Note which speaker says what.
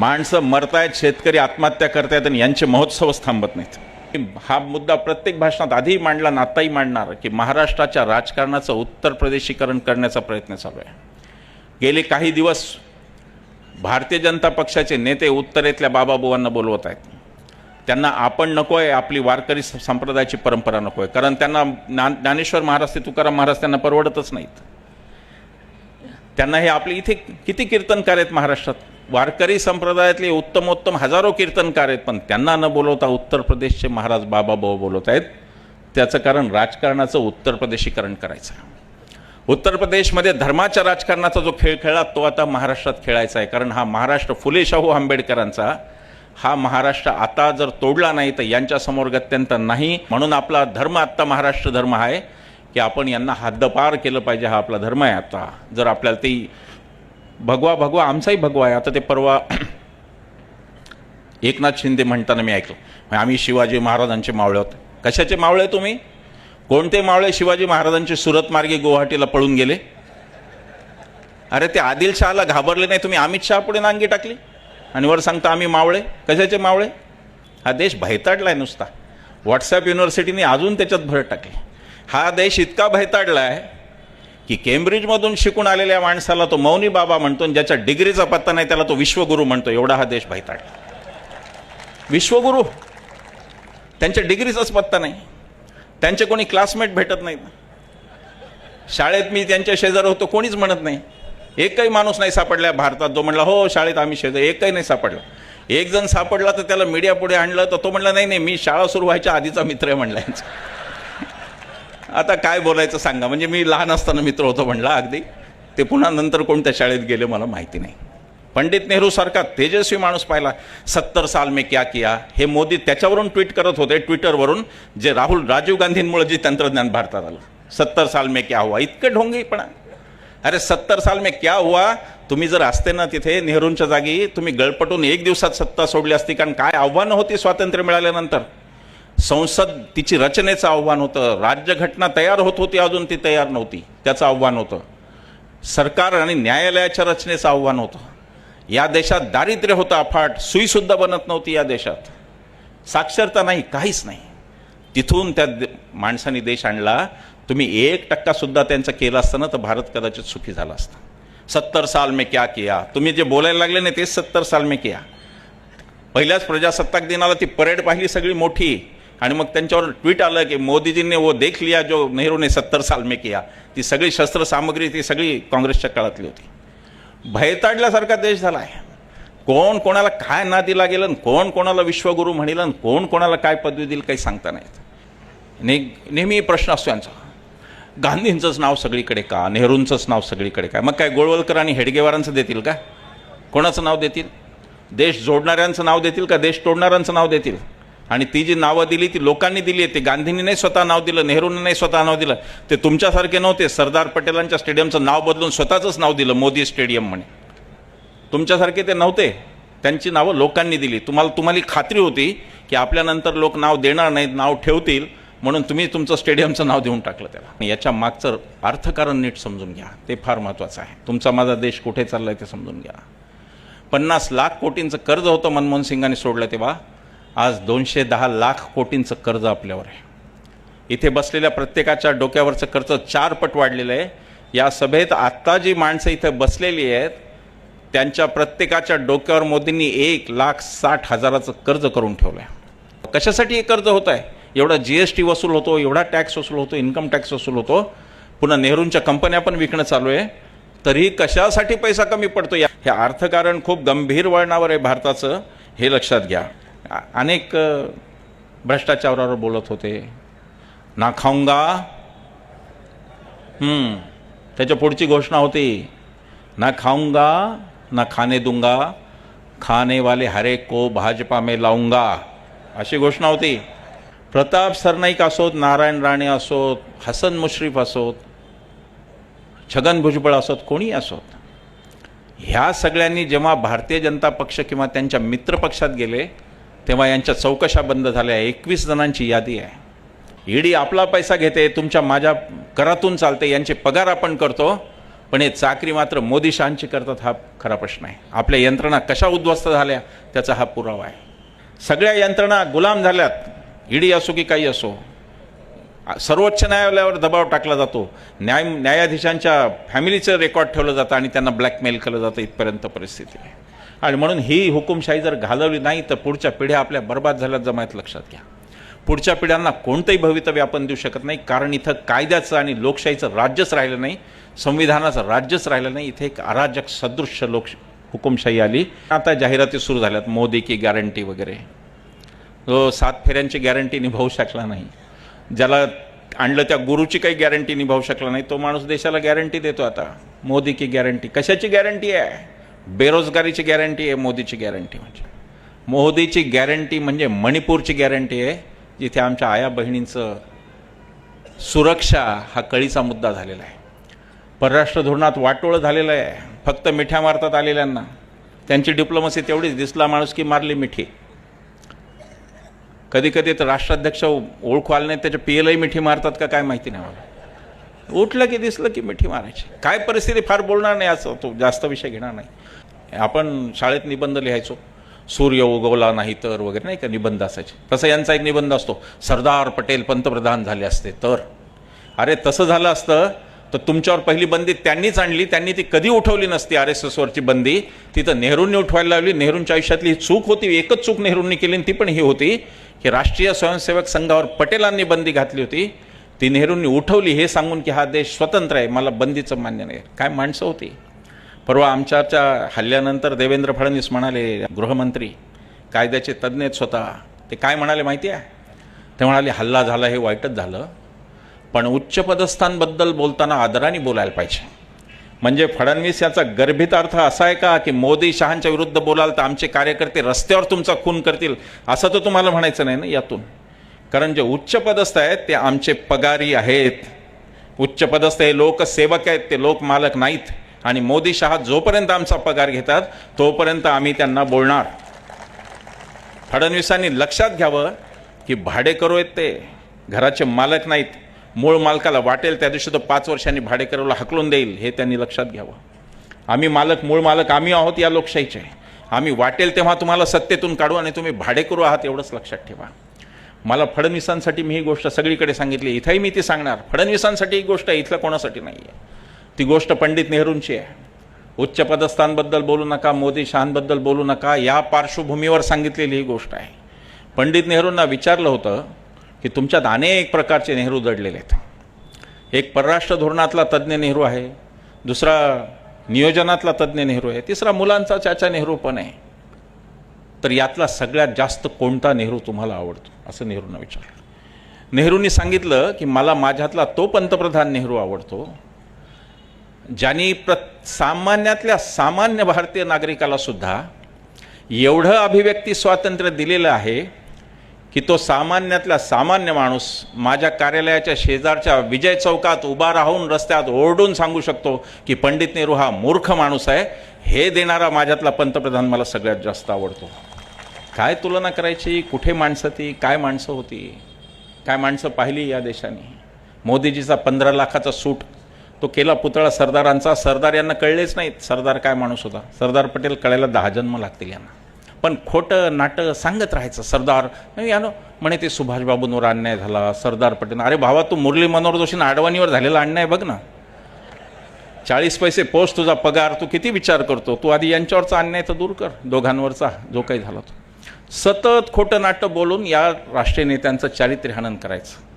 Speaker 1: माणसं मरतायत, शेतकरी आत्महत्या करतायत आणि यांचे महोत्सवच थांबत नाहीत. हा मुद्दा प्रत्येक भाषणात आधी मांडला आणि आताही मांडणार की महाराष्ट्राच्या राजकारणाचं उत्तर प्रदेशीकरण करण्याचा प्रयत्न चालू आहे. गेले काही दिवस भारतीय जनता पक्षाचे नेते उत्तरेतल्या बाबाबुवांना बोलवत आहेत. त्यांना आपण नको आहे, आपली वारकरी संप्रदायाची परंपरा नको आहे, कारण त्यांना ज्ञानेश्वर महाराज ते तुकाराम महाराज त्यांना परवडतच नाहीत. त्यांना हे आपले इथे किती कीर्तनकार आहेत महाराष्ट्रात, वारकरी संप्रदायातले उत्तमोत्तम हजारो कीर्तनकार आहेत, पण त्यांना न बोलवता उत्तर प्रदेशचे महाराज बाबाबुवा बोलवत आहेत. त्याचं कारण राजकारणाचं उत्तर प्रदेशीकरण करायचं. उत्तर प्रदेशमध्ये धर्माच्या राजकारणाचा जो खेळ खेळला तो आता महाराष्ट्रात खेळायचा आहे. कारण हा महाराष्ट्र फुले शाहू आंबेडकरांचा हा महाराष्ट्र आता जर तोडला नाही तर यांच्यासमोर गत्यंतर नाही. म्हणून आपला धर्म आत्ता महाराष्ट्र धर्म आहे की आपण यांना हद्दपार केलं पाहिजे. हा आपला धर्म आहे. आता जर आपल्याला ते भगवा भगवा आमचाही भगवा आहे. आता ते परवा एकनाथ शिंदे म्हणताना मी ऐकलं, आम्ही शिवाजी महाराजांचे मावळे होते. कशाचे मावळे तुम्ही? कोणते मावळे शिवाजी महाराजांचे सुरत मार्गे गुवाहाटीला पळून गेले? अरे ते आदिलशहाला घाबरले नाही तुम्ही, अमित शहा पुढे नांगी टाकली आणि वर सांगता आम्ही मावळे. कशाचे मावळे? हा देश भैताडला आहे नुसता. व्हॉट्सॲप युनिव्हर्सिटीने अजून त्याच्यात भर टाकली. हा देश इतका भैताडला आहे की केम्ब्रिजमधून शिकून आलेल्या माणसाला तो मौनी बाबा म्हणतो आणि ज्याच्या डिग्रीचा पत्ता नाही त्याला तो विश्वगुरू म्हणतो. एवढा हा देश भैताडला. विश्वगुरू, त्यांच्या डिग्रीचाच पत्ता नाही, त्यांचे कोणी क्लासमेट भेटत नाहीत. शाळेत मी त्यांच्या शेजारी होतो, कोणीच म्हणत नाही. एकही माणूस नाही सापडला भारतात जो म्हणला हो शाळेत आम्ही शेजारी. एकही नाही सापडला. एक जण सापडला तर त्याला मीडिया पुढे आणलं तर तो म्हणला नाही नाही मी शाळा सुरू व्हायच्या आधीचा मित्र आहे म्हणला. आता काय बोलायचं सांगा. म्हणजे मी लहान असताना मित्र होतो म्हणला अगदी. ते पुन्हा नंतर कोणत्या शाळेत गेले मला माहिती नाही. पंडित नेहरू सारखा तेजस्वी माणूस पाहिला. 70 साल में क्या किया हे मोदी त्याच्यावरून ट्विट करत होते, ट्विटरवरून, जे राजीव गांधींमुळे जे तंत्रज्ञान भारतात आलं. 70 साल में क्या हुआ, इतकं ढोंगीपणा. अरे 70 साल में क्या हुआ, तुम्ही जर असते ना तिथे नेहरूंच्या जागी तुम्ही गळपटून एक दिवसात सत्ता सोडली असती. कारण काय आव्हानं होती स्वातंत्र्य मिळाल्यानंतर. संसद तिची रचनेचं आव्हान होतं, राज्यघटना तयार होत होती अजून ती तयार नव्हती त्याचं आव्हान होतं, सरकार आणि न्यायालयाच्या रचनेचं आव्हान होतं. या देशात दारिद्र्य होतं अफाट, सुईसुद्धा बनत नव्हती या देशात, साक्षरता नाही, काहीच नाही. तिथून त्या माणसांनी देश आणला. तुम्ही 1% सुद्धा त्यांचं केलं असतं ना तर भारत कदाचित सुखी झाला असता. 70 साल में क्या किया, तुम्ही जे बोलायला लागले नाही तेच 70 साल में किया. पहिल्याच प्रजासत्ताक दिनाला ती परेड पाहिली सगळी मोठी आणि मग त्यांच्यावर ट्विट आलं की मोदीजींनी वो देख लिया जो नेहरूने 70 साल में किया. ती सगळी शस्त्र सामग्री ती सगळी काँग्रेसच्या काळातली होती. भयताडल्यासारखा देश झाला आहे. कोण कोणाला काय नादी लागेल, कोण कोणाला विश्वगुरू म्हणेल, कोण कोणाला काय पदवी देईल काही सांगता नाहीत. नेहमी प्रश्न असतो यांचा, गांधींचंच नाव सगळीकडे का, नेहरूंचंच नाव सगळीकडे काय. मग काय गोळवलकर आणि हेडगेवारांचं देतील का? कोणाचं नाव देतील? देश जोडणाऱ्यांचं नाव देतील का देश तोडणाऱ्यांचं नाव देतील? आणि ती जी नावं दिली ती लोकांनी दिली आहे. ते गांधींनी नाही स्वतः नाव दिलं, नेहरूंनी नाही स्वतः नाव दिलं. ते तुमच्यासारखे नव्हते. सरदार पटेलांच्या स्टेडियमचं नाव बदलून स्वतःचंच नाव दिलं मोदी स्टेडियम म्हणे. तुमच्यासारखे ते नव्हते. त्यांची नावं लोकांनी दिली. तुम्हाला खात्री होती की आपल्यानंतर लोक नाव देणार नाहीत, नाव ठेवतील, म्हणून तुम्ही तुमचं स्टेडियमचं नाव देऊन टाकलं त्याला. याच्या मागचं अर्थकारण नीट समजून घ्या, ते फार महत्त्वाचं आहे. तुमचा माझा देश कुठे चाललाय ते समजून घ्या. 50 लाख कोटींचं कर्ज होतं मनमोहन सिंगांनी सोडलं तेव्हा, आज 210 लाख कोटींचं कर्ज आपल्यावर आहे. इथे बसलेल्या प्रत्येकाच्या डोक्यावरचं कर्ज 4 पट वाढलेलं आहे. या सभेत आत्ता जी माणसं इथे बसलेली आहेत त्यांच्या प्रत्येकाच्या डोक्यावर मोदींनी 1,60,000चं कर्ज करून ठेवलं आहे. कशासाठी हे कर्ज होत आहे? एवढा GST वसूल होतो, एवढा टॅक्स वसूल होतो, इन्कम टॅक्स वसूल होतो, पुन्हा नेहरूंच्या कंपन्या पण विकणं चालू आहे, तरीही कशासाठी पैसा कमी पडतो? हे अर्थकारण खूप गंभीर वळणावर आहे भारताचं, हे लक्षात घ्या. अनेक भ्रष्टाचारावर बोलत होते. ना खाऊंगा, त्याच्या पुढची घोषणा होती ना खाऊंगा ना खाने दूंगा, खाने वाले हर एक को भाजपा में लाऊंगा, अशी घोषणा होती. प्रताप सरनाईक असोत, नारायण राणे असोत, हसन मुश्रीफ असोत, छगन भुजबळ असोत, कोणी असोत, ह्या सगळ्यांनी जेव्हा भारतीय जनता पक्ष किंवा त्यांच्या मित्रपक्षात गेले तेव्हा यांच्या चौकशा बंद झाल्या. 21 जणांची यादी आहे. ईडी आपला पैसा घेते, तुमच्या माझ्या करातून चालते, यांचे पगार आपण करतो पण हे चाकरी मात्र मोदी शहांची करतात हा खरा प्रश्न आहे. आपल्या यंत्रणा कशा उद्ध्वस्त झाल्या त्याचा हा पुरावा आहे. सगळ्या यंत्रणा गुलाम झाल्यात, ईडी असो की काही असो. सर्वोच्च न्यायालयावर दबाव टाकला जातो, न्यायाधीशांच्या फॅमिलीचं रेकॉर्ड ठेवलं जातं आणि त्यांना ब्लॅकमेल केलं जातं, इथपर्यंत परिस्थिती आहे. आणि म्हणून ही हुकुमशाही जर घालवली नाही तर पुढच्या पिढ्या आपल्या बर्बाद झाल्यात जमायत लक्षात घ्या. पुढच्या पिढ्यांना कोणतंही भवितव्य आपण देऊ शकत नाही, कारण इथं कायद्याचं आणि लोकशाहीचं राज्यच राहिलं नाही, संविधानाचं राज्यच राहिलं नाही. इथे एक अराजक सदृश्य हुकुमशाही आली. आता जाहिराती सुरू झाल्यात, मोदी की गॅरंटी वगैरे. जो 7 फेऱ्यांची गॅरंटी निभावू शकला नाही, ज्याला आणलं त्या गुरुची काही गॅरंटी निभावू शकला नाही, तो माणूस देशाला गॅरंटी देतो. आता मोदी की गॅरंटी कशाची गॅरंटी आहे? बेरोजगारीची गॅरंटी आहे मोदीची गॅरंटी. म्हणजे मोदीची गॅरंटी म्हणजे मणिपूरची गॅरंटी आहे, जिथे आमच्या आया बहिणींचं सुरक्षा हा कळीचा मुद्दा झालेला आहे. परराष्ट्र धोरणात वाटोळं झालेलं आहे. फक्त मिठ्या मारतात आलेल्यांना. त्यांची डिप्लोमसी तेवढीच, दिसला माणूस की मारली मिठी. कधी कधी तर राष्ट्राध्यक्ष ओळखू आले नाही, त्याच्या पीएलआय मिठी मारतात का काय माहिती नाही मला. उठलं की दिसलं की मिठी मारायची. काय परिस्थिती फार बोलणार नाही, असं तो जास्त विषय घेणार नाही. आपण शाळेत निबंध लिहायचो, सूर्य उगवला नाही तर वगैरे, नाही का, निबंध असायचे. तसं यांचा एक निबंध असतो, सरदार पटेल पंतप्रधान झाले असते तर. अरे तसं झालं असतं तर तुमच्यावर पहिली बंदी त्यांनीच आणली, त्यांनी ती कधी उठवली नसती. RSSवरची बंदी तिथं नेहरूंनी उठवायला लावली. नेहरूंच्या आयुष्यातली ही चूक होती, एकच चूक नेहरूंनी केली, ती पण ही होती की राष्ट्रीय स्वयंसेवक संघावर पटेलांनी बंदी घातली होती, ती नेहरूंनी उठवली हे सांगून की हा देश स्वतंत्र आहे, मला बंदीचं मान्य नाही. काय माणसं होती. परवा आमच्या हल्ल्यानंतर देवेंद्र फडणवीस म्हणाले, गृहमंत्री कायद्याचे तज्ज्ञच स्वतः, ते काय म्हणाले माहिती आहे? ते म्हणाले हल्ला झाला हे वाईटच झालं, पण उच्चपदस्थांबद्दल बोलताना आदराने बोलायला पाहिजे. म्हणजे फडणवीस याचा गर्भित अर्थ असा आहे का की मोदी शहांच्या विरुद्ध बोलाल तर आमचे कार्यकर्ते रस्त्यावर तुमचा खून करतील, असं तर तुम्हाला म्हणायचं नाही ना यातून. कारण जे उच्चपदस्थ आहेत ते आमचे पगारी आहेत. उच्चपदस्थ हे लोकसेवक आहेत, ते लोकमालक नाहीत. आणि मोदी शहा जोपर्यंत आमचा पगार घेतात तोपर्यंत आम्ही त्यांना बोलणार. फडणवीसांनी लक्षात घ्यावं की भाडेकरू आहेत, ते घराचे मालक नाहीत. मूळ मालकाला वाटेल त्या दिवशी तो 5 वर्षांनी भाडेकरूला हकलून देईल, हे त्यांनी लक्षात घ्यावं. आम्ही मालक, मूळ मालक आम्ही आहोत या लोकशाहीचे. आम्ही वाटेल तेव्हा तुम्हाला सत्तेतून काढू आणि तुम्ही भाडेकरू आहात एवढंच लक्षात ठेवा. मला फडणवीसांसाठी मी ही गोष्ट सगळीकडे सांगितली, इथंही मी ती सांगणार. फडणवीसांसाठी ही गोष्ट आहे, इथलं कोणासाठी नाही आहे. ती गोष्ट पंडित नेहरूंची आहे. उच्चपदस्थांबद्दल बोलू नका, मोदी शहांबद्दल बोलू नका, या पार्श्वभूमीवर सांगितलेली ही गोष्ट आहे. पंडित नेहरूंना विचारलं होतं की तुमच्यात अनेक प्रकारचे नेहरू दडलेले आहेत. एक परराष्ट्र धोरणातला तज्ज्ञ नेहरू आहे, दुसरा नियोजनातला तज्ज्ञ नेहरू आहे, तिसरा मुलांचा चाचा नेहरू पण आहे. तर यातला सगळ्यात जास्त कोणता नेहरू तुम्हाला आवडतो, असं नेहरूंना विचारलं. नेहरूंनी सांगितलं की मला माझ्यातला तो पंतप्रधान नेहरू आवडतो ज्यांनी सामान्यातल्या सामान्य भारतीय नागरिकाला सुद्धा एवढं अभिव्यक्ती स्वातंत्र्य दिलेलं आहे की तो सामान्यातला सामान्य माणूस माझ्या कार्यालयाच्या शेजारच्या विजय चौकात उभा राहून रस्त्यात ओरडून सांगू शकतो की पंडित नेहरू हा मूर्ख माणूस आहे. हे देणारा माझ्यातला पंतप्रधान मला सगळ्यात जास्त आवडतो. काय तुलना करायची, कुठे माणसं ती, काय माणसं होती, काय माणसं पाहिली या देशाने. मोदीजीचा 15 लाखाचा सूट तो केला पुतळा सरदारांचा. सरदार यांना कळलेच नाहीत सरदार काय माणूस होता. सरदार पटेल कळायला 10 जन्म लागतील यांना. पण खोटं नाटं सांगत राहायचं. सरदार यानो म्हणे ते सुभाषबाबूंवर अन्याय झाला, सरदार पटेल. अरे भावा, तू मुरली मनोहर जोशींना अडवाणीवर झालेला अन्याय बघ ना. 40 पैसे पोस्ट तुझा पगार, तू किती विचार करतो. तू आधी यांच्यावरचा अन्याय तर दूर कर, दोघांवरचा जो काही झाला तो. सतत खोटं नाटं बोलून या राष्ट्रीय नेत्यांचं चारित्र्यहनन करायचं.